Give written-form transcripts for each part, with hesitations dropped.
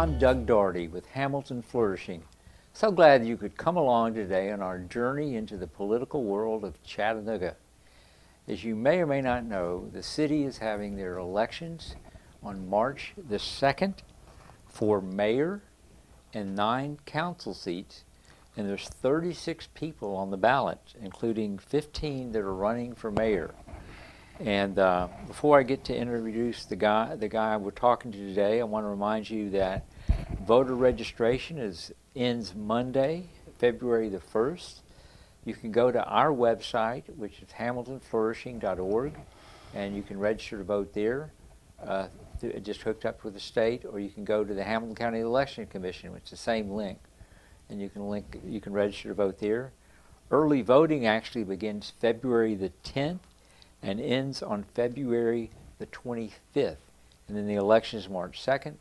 I'm Doug Daugherty with Hamilton Flourishing. So glad you could come along today on our journey into the political world of Chattanooga. As you may or may not know, the city is having their elections on March the 2nd for mayor and 9 council seats, and there's 36 people on the ballot, including 15 that are running for mayor. And before I get to introduce the guy we're talking to today, I want to remind you that voter registration ends Monday, February the 1st. You can go to our website, which is hamiltonflourishing.org, and you can register to vote there, just hooked up with the state, or you can go to the Hamilton County Election Commission, which is the same link, and you can register to vote there. Early voting actually begins February the 10th and ends on February the 25th, and then the election is March 2nd.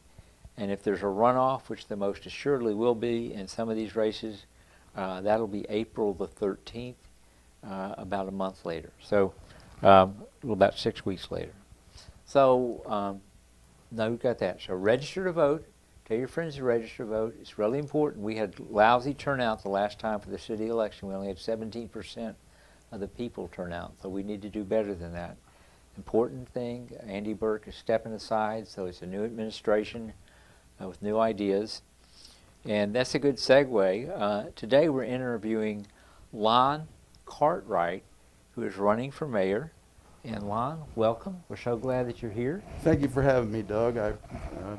And if there's a runoff, which there most assuredly will be in some of these races, that'll be April the 13th, about a month later. So, about 6 weeks later. So, now we've got that. So register to vote. Tell your friends to register to vote. It's really important. We had lousy turnout the last time for the city election. We only had 17% of the people turn out. So we need to do better than that. Important thing, Andy Burke is stepping aside, so it's a new administration with new ideas. And that's a good segue. Today we're interviewing Lon Cartwright, who is running for mayor. And Lon, welcome. We're so glad that you're here. Thank you for having me, Doug. I'm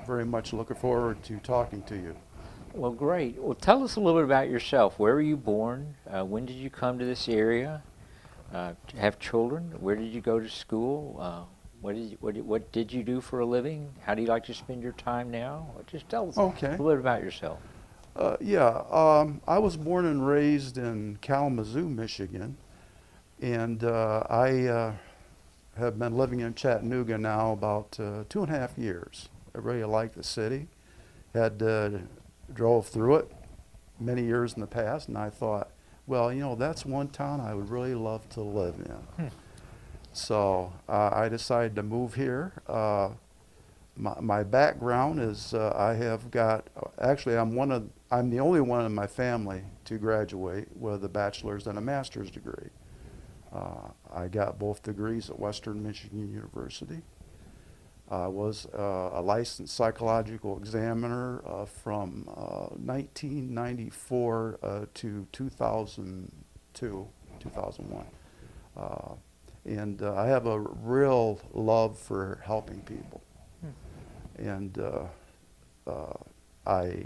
very much looking forward to talking to you. Well, great. Well, tell us a little bit about yourself. Where were you born? When did you come to this area? Have children? Where did you go to school? What did you do for a living? How do you like to spend your time now? Just tell us a little bit about yourself. I was born and raised in Kalamazoo, Michigan, and I have been living in Chattanooga now about 2.5 years. I really like the city. Drove through it many years in the past, and I thought, well, you know, that's one town I would really love to live in. So I decided to move here. My background is I have got, actually I'm the only one in my family to graduate with a bachelor's and a master's degree. I got both degrees at Western Michigan University. I was a licensed psychological examiner from 1994 to 2002, 2001. And I have a real love for helping people. And I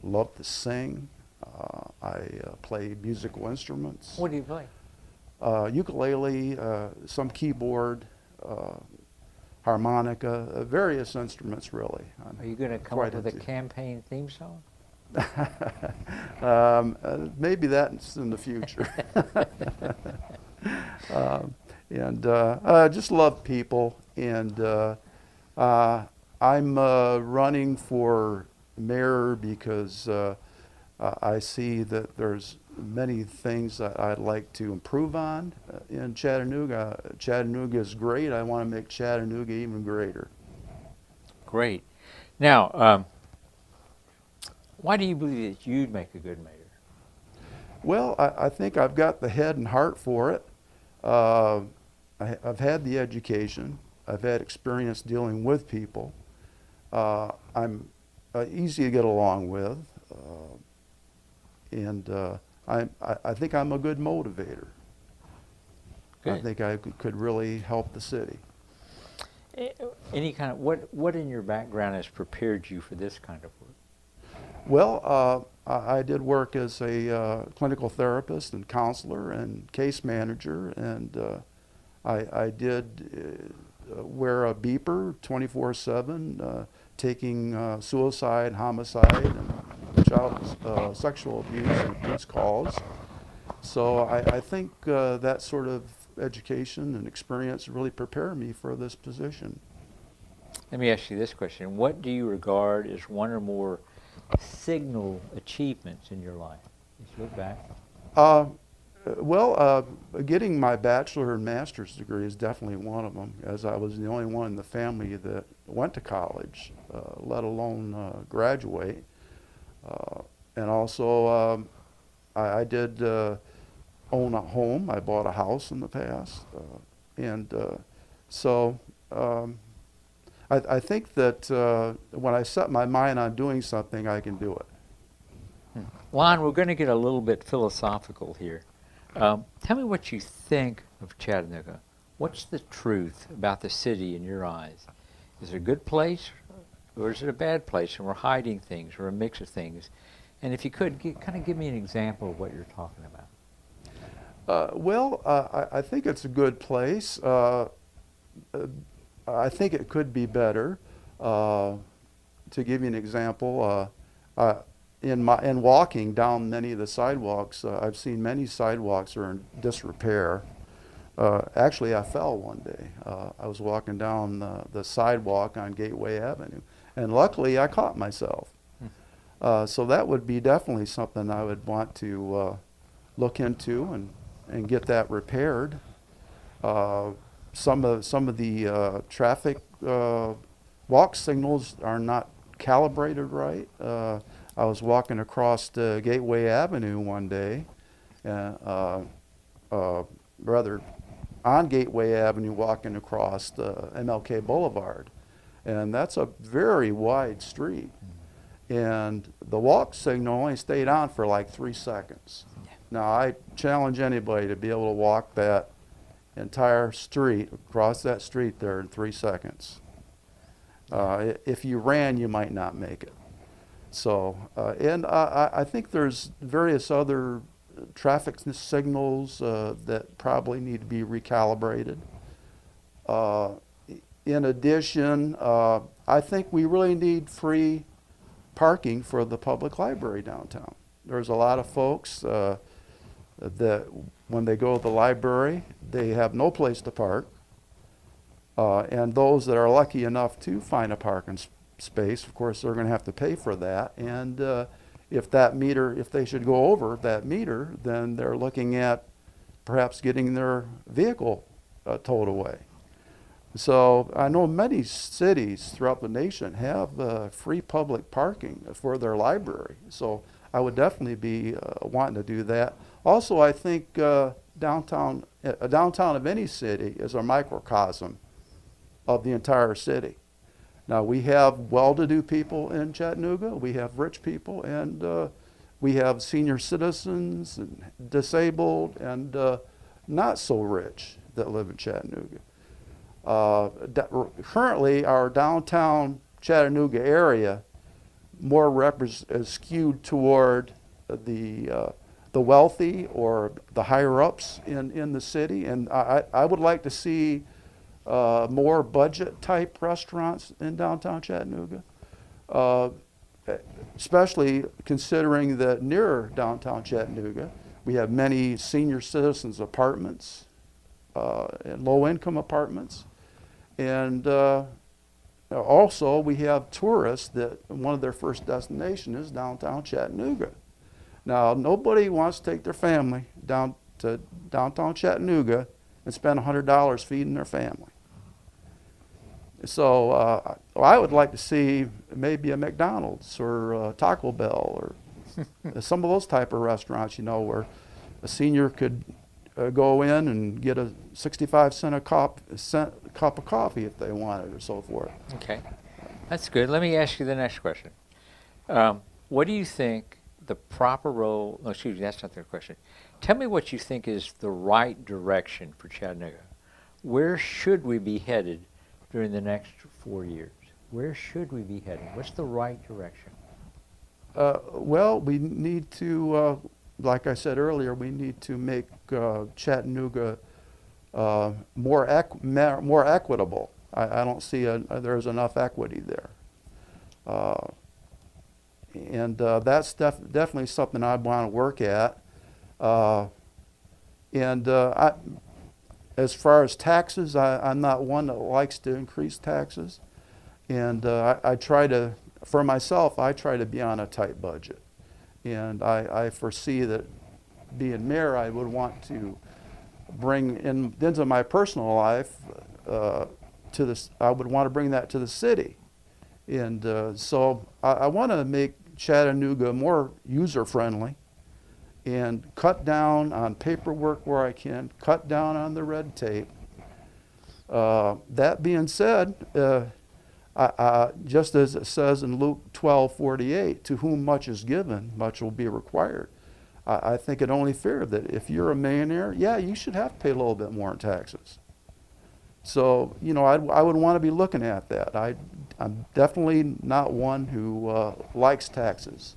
love to sing. I play musical instruments. What do you play? Ukulele, some keyboard, harmonica, various instruments really. Are you going to come up with a campaign theme song? Maybe that's in the future. And just love people, and I'm running for mayor because I see that there's many things that I'd like to improve on in Chattanooga. Chattanooga is great. I want to make Chattanooga even greater. Great. Now, why do you believe that you'd make a good mayor? Well, I think I've got the head and heart for it. I've had the education. I've had experience dealing with people. I'm easy to get along with. And I think I'm a good motivator. Good. I think I could really help the city. Any kind of, what in your background has prepared you for this kind of work? Well, I did work as a clinical therapist and counselor and case manager, and I did wear a beeper 24/7, taking suicide, homicide, and child sexual abuse and police calls. So I think that sort of education and experience really prepared me for this position. Let me ask you this question. What do you regard as one or more signal achievements in your life? Let's look back. Getting my bachelor and master's degree is definitely one of them, as I was the only one in the family that went to college, let alone graduate. And also, I did own a home. I bought a house in the past. I think that when I set my mind on doing something, I can do it. Lon, we're going to get a little bit philosophical here. Tell me what you think of Chattanooga. What's the truth about the city in your eyes? Is it a good place or is it a bad place and we're hiding things or a mix of things? And if you could, kind of give me an example of what you're talking about. I think it's a good place. I think it could be better. To give you an example, in walking down many of the sidewalks, I've seen many sidewalks are in disrepair. Actually, I fell one day. I was walking down the sidewalk on Gateway Avenue, and luckily I caught myself. So that would be definitely something I would want to look into and get that repaired. Some of the traffic walk signals are not calibrated right. I was walking across Gateway Avenue one day, rather on Gateway Avenue walking across the MLK Boulevard. And that's a very wide street. And the walk signal only stayed on for like 3 seconds. Now I challenge anybody to be able to walk that entire street, across that street there in 3 seconds. If you ran, you might not make it. So, I think there's various other traffic signals that probably need to be recalibrated. In addition, I think we really need free parking for the public library downtown. There's a lot of folks that when they go to the library, they have no place to park. And those that are lucky enough to find a parking space, of course, they're going to have to pay for that. And if they should go over that meter, then they're looking at perhaps getting their vehicle towed away. So I know many cities throughout the nation have free public parking for their library. So I would definitely be wanting to do that. Also, I think downtown of any city is a microcosm of the entire city. Now, we have well-to-do people in Chattanooga, we have rich people, and we have senior citizens and disabled and not so rich that live in Chattanooga. Currently, our downtown Chattanooga area more is skewed toward the wealthy or the higher ups in the city, and I would like to see more budget type restaurants in downtown Chattanooga, especially considering that near downtown Chattanooga we have many senior citizens apartments and low income apartments, and also we have tourists that one of their first destination is downtown Chattanooga. Now, nobody wants to take their family down to downtown Chattanooga and spend $100 feeding their family. So I would like to see maybe a McDonald's or a Taco Bell or some of those type of restaurants, where a senior could go in and get a 65-cent cup of coffee if they wanted, or so forth. Okay, that's good. Let me ask you the next question. What do you think the proper role? No, excuse me, that's not the question. Tell me what you think is the right direction for Chattanooga. Where should we be headed during the next 4 years? Where should we be headed? What's the right direction? Well, we need to, like I said earlier, we need to make Chattanooga more equitable. I don't see there's enough equity there. That's definitely something I want to work at. As far as taxes, I'm not one that likes to increase taxes. And for myself, I try to be on a tight budget. And I foresee that being mayor, I would want to bring into my personal life to this. I would want to bring that to the city, and so I want to make Chattanooga more user friendly, and cut down on paperwork where I can, cut down on the red tape. That being said, just as it says in Luke 12:48, to whom much is given, much will be required. I think it only fair that if you're a millionaire, yeah, you should have to pay a little bit more in taxes. So, you know, I would want to be looking at that. I'm definitely not one who likes taxes.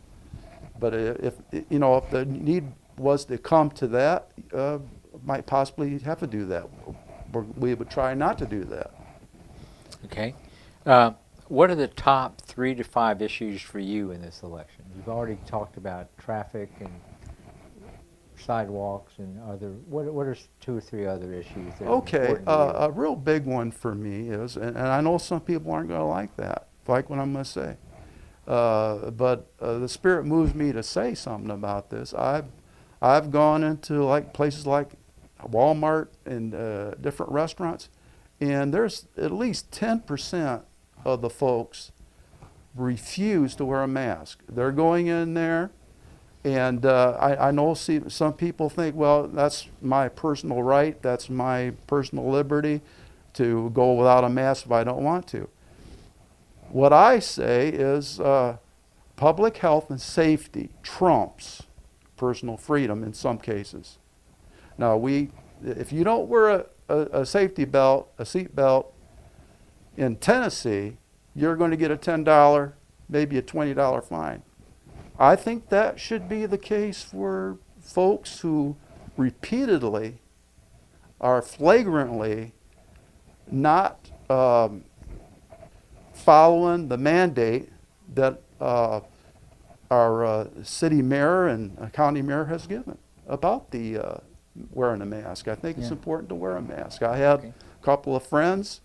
But if the need was to come to that, might possibly have to do that. We would try not to do that. Okay. What are the top 3 to 5 issues for you in this election? You've already talked about traffic and sidewalks and other. What are 2 or 3 other issues that are important to you? A real big one for me is, and I know some people aren't going to like what I'm going to say, but the Spirit moves me to say something about this. I've gone into places like Walmart and different restaurants, and there's at least 10% of the folks refuse to wear a mask. They're going in there, and I know some people think, well, that's my personal right, that's my personal liberty to go without a mask if I don't want to. What I say is public health and safety trumps personal freedom in some cases. Now, if you don't wear a safety belt, a seat belt in Tennessee, you're going to get a $10, maybe a $20 fine. I think that should be the case for folks who repeatedly are flagrantly not following the mandate that our city mayor and county mayor has given about the wearing a mask. I think it's important to wear a mask. I had a couple of friends.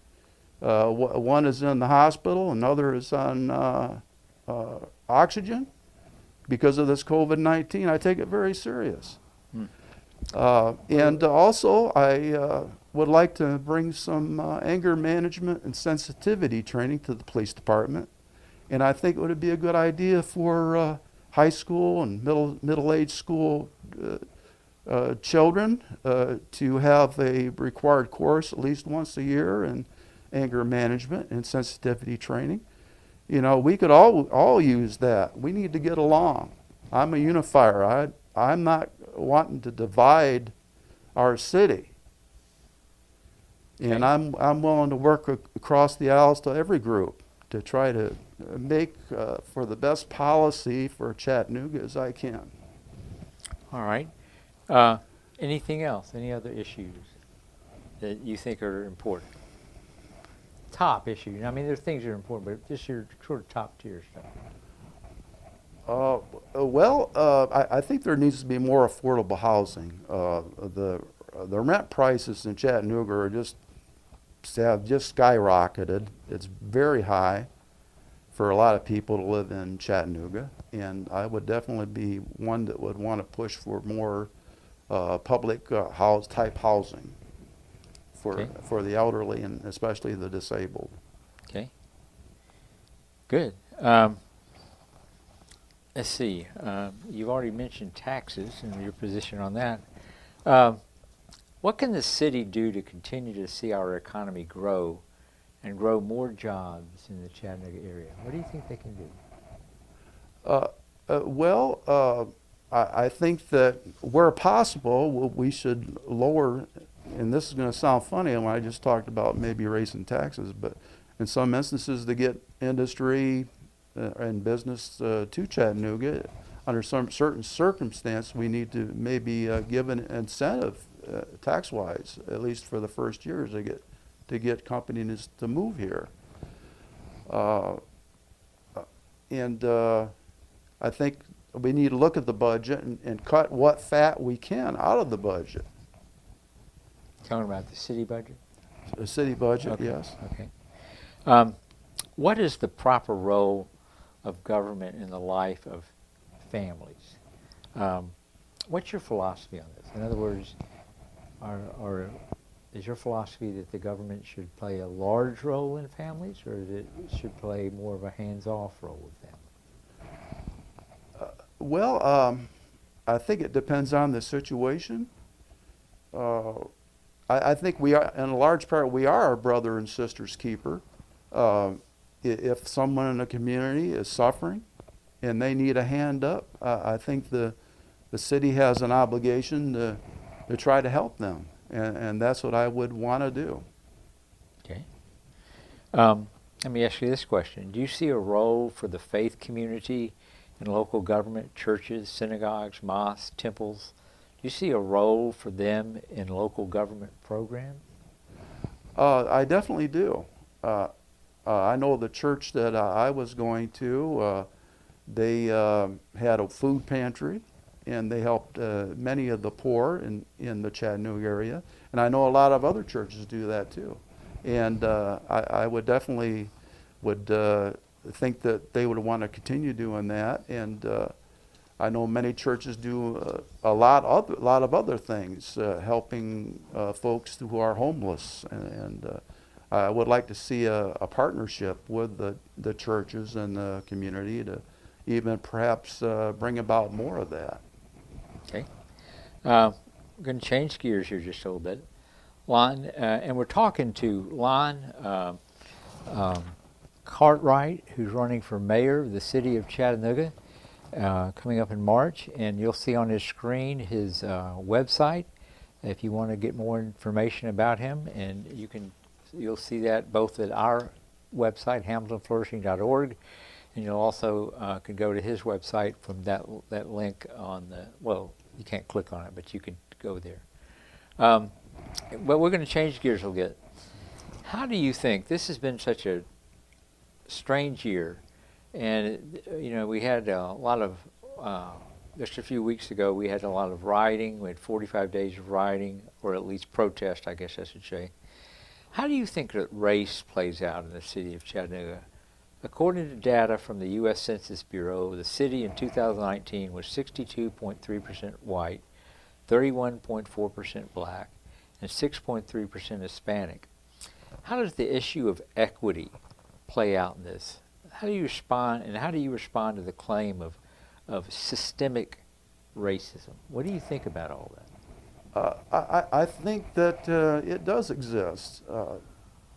One is in the hospital, another is on oxygen because of this COVID-19. I take it very serious. And also, I would like to bring some anger management and sensitivity training to the police department. And I think it would be a good idea for high school and middle-aged school children to have a required course at least once a year in anger management and sensitivity training. You know, we could all use that. We need to get along. I'm a unifier. I'm not wanting to divide our city. And I'm willing to work across the aisles to every group to try to make for the best policy for Chattanooga as I can. All right. Anything else? Any other issues that you think are important? Top issues. I mean, there's things that are important, but just your sort of top tier stuff. I think there needs to be more affordable housing. The rent prices in Chattanooga are have just skyrocketed. It's very high for a lot of people to live in Chattanooga, and I would definitely be one that would want to push for more public type housing for the elderly and especially the disabled. Okay. Good. Let's see. You've already mentioned taxes and your position on that. What can the city do to continue to see our economy grow and grow more jobs in the Chattanooga area? What do you think they can do? I think that where possible, we should lower, and this is going to sound funny when I just talked about maybe raising taxes, but in some instances to get industry and business to Chattanooga, under some certain circumstance, we need to maybe give an incentive tax-wise, at least for the first years, to get companies to move here. I think we need to look at the budget and cut what fat we can out of the budget. Talking about the city budget? The city budget, okay. Yes. Okay. What is the proper role of government in the life of families? What's your philosophy on this? In other words, is your philosophy that the government should play a large role in families, or that it should play more of a hands-off role with families? Well, I think it depends on the situation. I think we are, in a large part, we are our brother and sister's keeper. If someone in the community is suffering and they need a hand up, I think the city has an obligation to try to help them, and that's what I would want to do. Okay. Let me ask you this question. Do you see a role for the faith community in local government, churches, synagogues, mosques, temples? Do you see a role for them in local government programs? I definitely do. I know the church that I was going to, they had a food pantry, and they helped many of the poor in the Chattanooga area. And I know a lot of other churches do that too. And I would definitely think that they would want to continue doing that. And I know many churches do a lot of other things, helping folks who are homeless. And I would like to see a partnership with the churches and the community to even perhaps bring about more of that. Okay. We're going to change gears here just a little bit. Lon, and we're talking to Lon Cartwright, who's running for mayor of the city of Chattanooga, coming up in March. And you'll see on his screen his website if you want to get more information about him. And you'll see that both at our website, hamiltonflourishing.org, and you'll also can go to his website from that link on the, well, you can't click on it, but you can go there. But we're going to change gears a little bit. How do you think, this has been such a strange year, and we had a lot of, just a few weeks ago, we had a lot of rioting. We had 45 days of rioting, or at least protest, I guess I should say. How do you think that race plays out in the city of Chattanooga? According to data from the U.S. Census Bureau, the city in 2019 was 62.3% white, 31.4% black, and 6.3% Hispanic. How does the issue of equity play out in this? How do you respond, and how do you respond to the claim of systemic racism? What do you think about all that? I think that it does exist.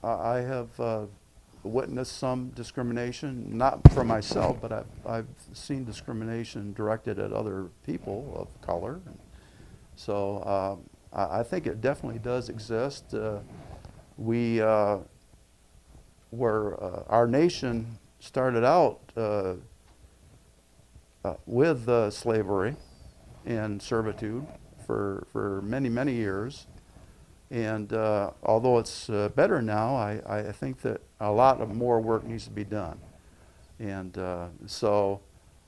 I have witnessed some discrimination, not for myself, but I've seen discrimination directed at other people of color. So I think it definitely does exist. Our nation started out with slavery and servitude for many, many years. And although it's better now, I think that a lot of more work needs to be done. And so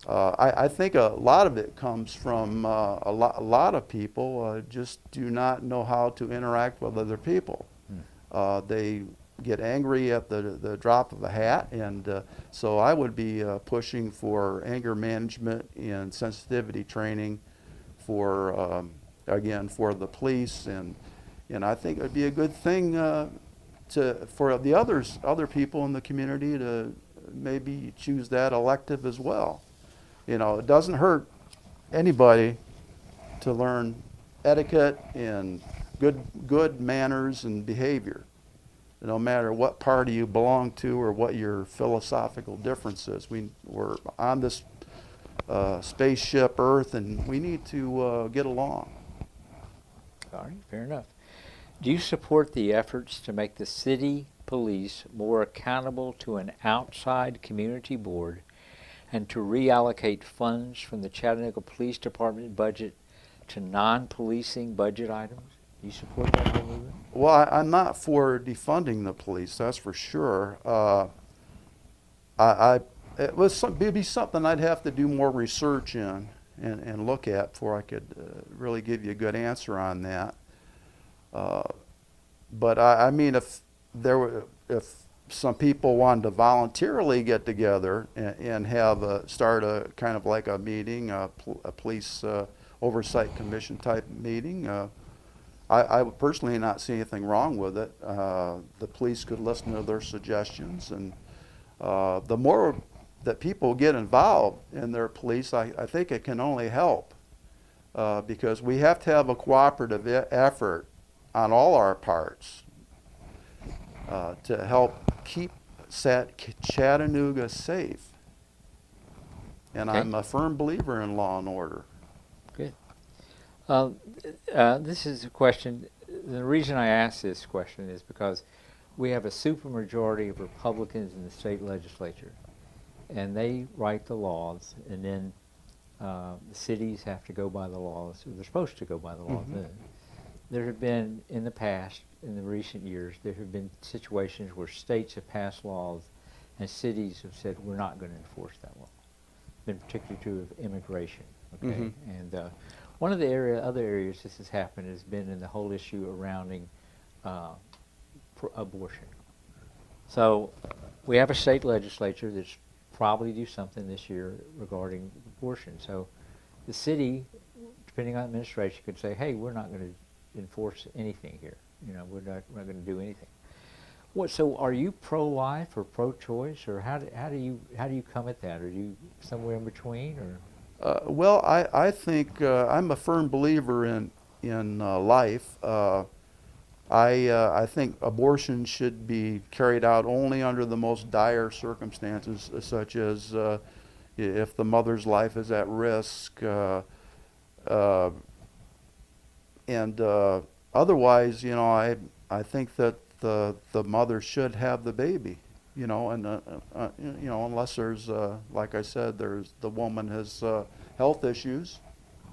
I think a lot of it comes from a lot of people just do not know how to interact with other people. They get angry at the drop of a hat, and so I would be pushing for anger management and sensitivity training for, again, for the police, and I think it would be a good thing for the other people in the community to maybe choose that elective as well. It doesn't hurt anybody to learn etiquette and good manners and behavior, no matter what party you belong to or what your philosophical difference is. We're on this spaceship Earth, and we need to get along. All right, fair enough. Do you support the efforts to make the city police more accountable to an outside community board and to reallocate funds from the Chattanooga Police Department budget to non-policing budget items? Do you support that whole movement? Well, I'm not for defunding the police, that's for sure. It'd be something I'd have to do more research in and look at before I could really give you a good answer on that. But I mean, if some people wanted to voluntarily get together and have start a kind of like a meeting, a police oversight commission type meeting. I would personally not see anything wrong with it. The police could listen to their suggestions, and the more that people get involved in their police, I think it can only help, because we have to have a cooperative effort on all our parts to help keep Chattanooga safe. And Okay. I'm a firm believer in law and order. Good. This is a question. The reason I ask this question is because we have a supermajority of Republicans in the state legislature, and they write the laws, and then the cities have to go by the laws. They're supposed to go by the laws. Mhm. There have been, in the past, in the recent years, there have been situations where states have passed laws and cities have said, we're not going to enforce that law. It's been particularly true of immigration. Okay, Mhm. and one of the other areas this has happened has been in the whole issue surrounding abortion. So we have a state legislature that's probably do something this year regarding abortion. So the city, depending on administration, could say, hey, we're not going to enforce anything here. You know, we're not going to do anything. So are you pro-life or pro-choice, or how do you come at that? Are you somewhere in between, or? Well, I think I'm a firm believer in life. I think abortion should be carried out only under the most dire circumstances, such as if the mother's life is at risk, and otherwise, you know, I think that the mother should have the baby. You know, and you know, unless there's, like I said, the woman has health issues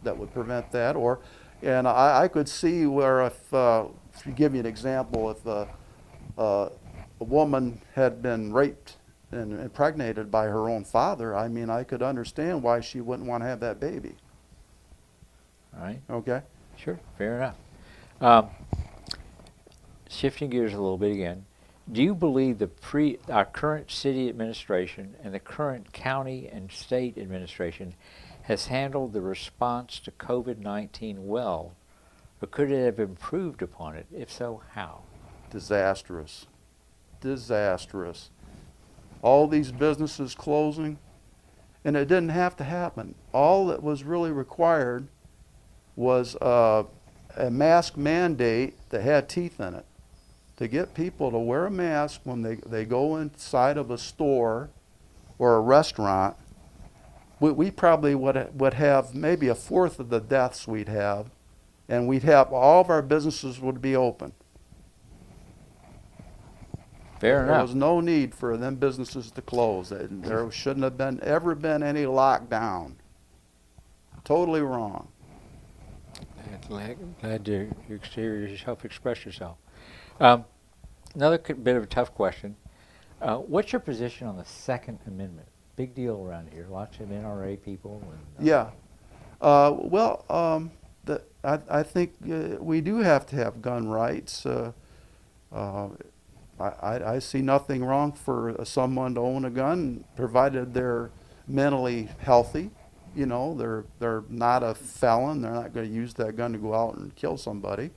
that would prevent that, and I could see where if you give me an example, if a woman had been raped and impregnated by her own father, I mean, I could understand why she wouldn't want to have that baby. All right. Okay. Sure. Fair enough. Shifting gears a little bit again. Do you believe our current city administration and the current county and state administration has handled the response to COVID-19 well, or could it have improved upon it? If so, how? Disastrous. Disastrous. All these businesses closing, and it didn't have to happen. All that was really required was a mask mandate that had teeth in it, to get people to wear a mask when they go inside of a store or a restaurant. We probably would have maybe a fourth of the deaths we'd have, and we'd have all of our businesses would be open. Fair enough. There was no need for them businesses to close. There shouldn't have ever been any lockdown. Totally wrong. Glad to hear yourself express yourself. Another bit of a tough question. What's your position on the Second Amendment? Big deal around here. Lots of NRA people. And, Yeah. Well, I think we do have to have gun rights. I see nothing wrong for someone to own a gun, provided they're mentally healthy. You know, they're not a felon. They're not going to use that gun to go out and kill somebody.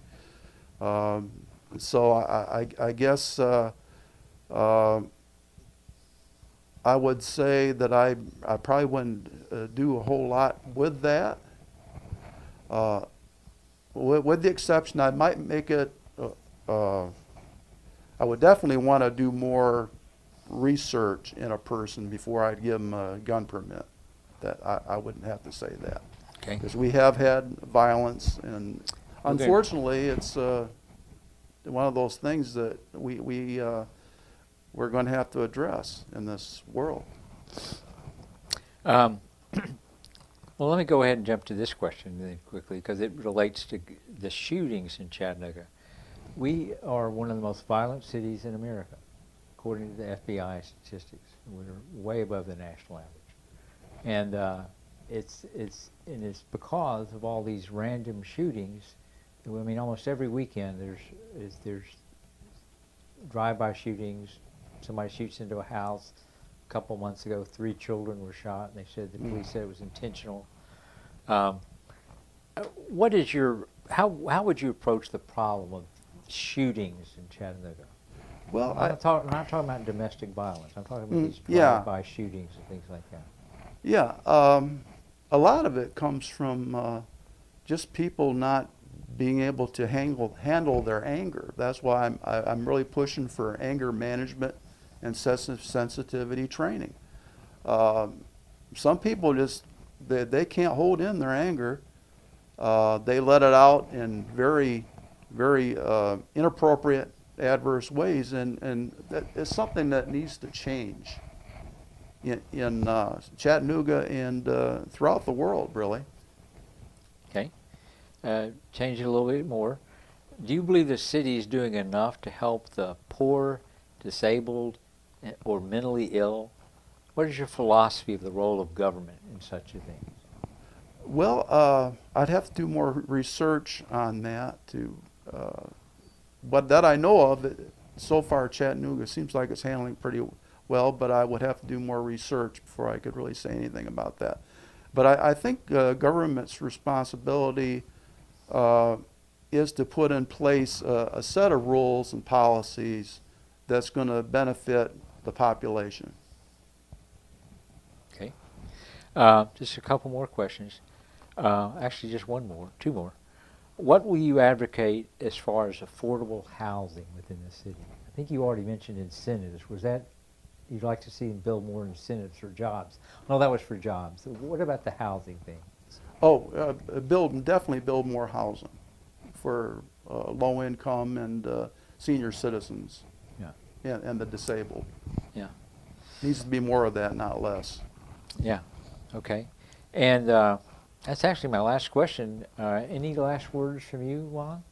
So I guess I would say that I probably wouldn't do a whole lot with that. With the exception, I might make it, I would definitely want to do more research in a person before I'd give them a gun permit. That I wouldn't have to say that. Okay. Because we have had violence, and unfortunately, it's one of those things that we're going to have to address in this world. well, let me go ahead and jump to this question then quickly, because it relates to the shootings in Chattanooga. We are one of the most violent cities in America, according to the FBI statistics. We're way above the national average. And it's because of all these random shootings. I mean, almost every weekend there's drive-by shootings. Somebody shoots into a house. A couple months ago, 3 children were shot, and they said the police said it was intentional. What is your, how would you approach the problem of shootings in Chattanooga? Well, I'm not talking about domestic violence. I'm talking about these yeah. drive-by shootings and things like that. Yeah, a lot of it comes from just people not being able to handle their anger. That's why I'm really pushing for anger management and sensitivity training. Some people just, they can't hold in their anger. They let it out in very, very inappropriate, adverse ways, and that is something that needs to change in Chattanooga and throughout the world, really. Okay. Change it a little bit more. Do you believe the city is doing enough to help the poor, disabled, or mentally ill? What is your philosophy of the role of government in such a thing? Well, I'd have to do more research on that but that I know of, so far Chattanooga seems like it's handling pretty well, but I would have to do more research before I could really say anything about that. But I think government's responsibility is to put in place a set of rules and policies that's going to benefit the population. Okay. Just a couple more questions. Actually, just two more. What will you advocate as far as affordable housing within the city? I think you already mentioned incentives. Was that, you'd like to see them build more incentives for jobs? No, that was for jobs. What about the housing thing? Oh, definitely build more housing for low income and senior citizens. Yeah. And the disabled. Yeah. Needs to be more of that, not less. Yeah. Okay. And that's actually my last question. Any last words from you, Lon?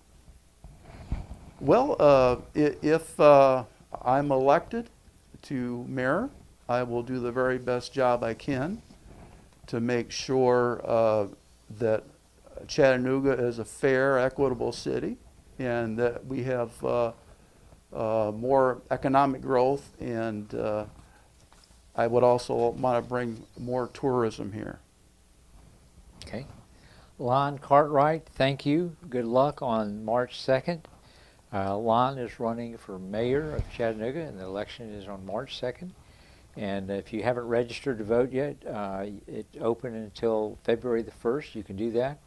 Well, if I'm elected to mayor, I will do the very best job I can to make sure that Chattanooga is a fair, equitable city, and that we have more economic growth, and I would also want to bring more tourism here. Okay. Lon Cartwright, thank you. Good luck on March 2nd. Lon is running for mayor of Chattanooga, and the election is on March 2nd. And if you haven't registered to vote yet, it's open until February the 1st. You can do that.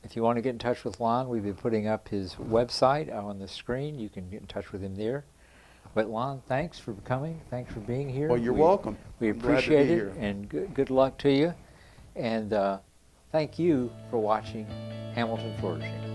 If you want to get in touch with Lon, we've been putting up his website on the screen. You can get in touch with him there. But Lon, thanks for coming. Thanks for being here. Well, you're welcome. We I'm glad to appreciate be it, here. and good luck to you. And thank you for watching Hamilton Flourishing.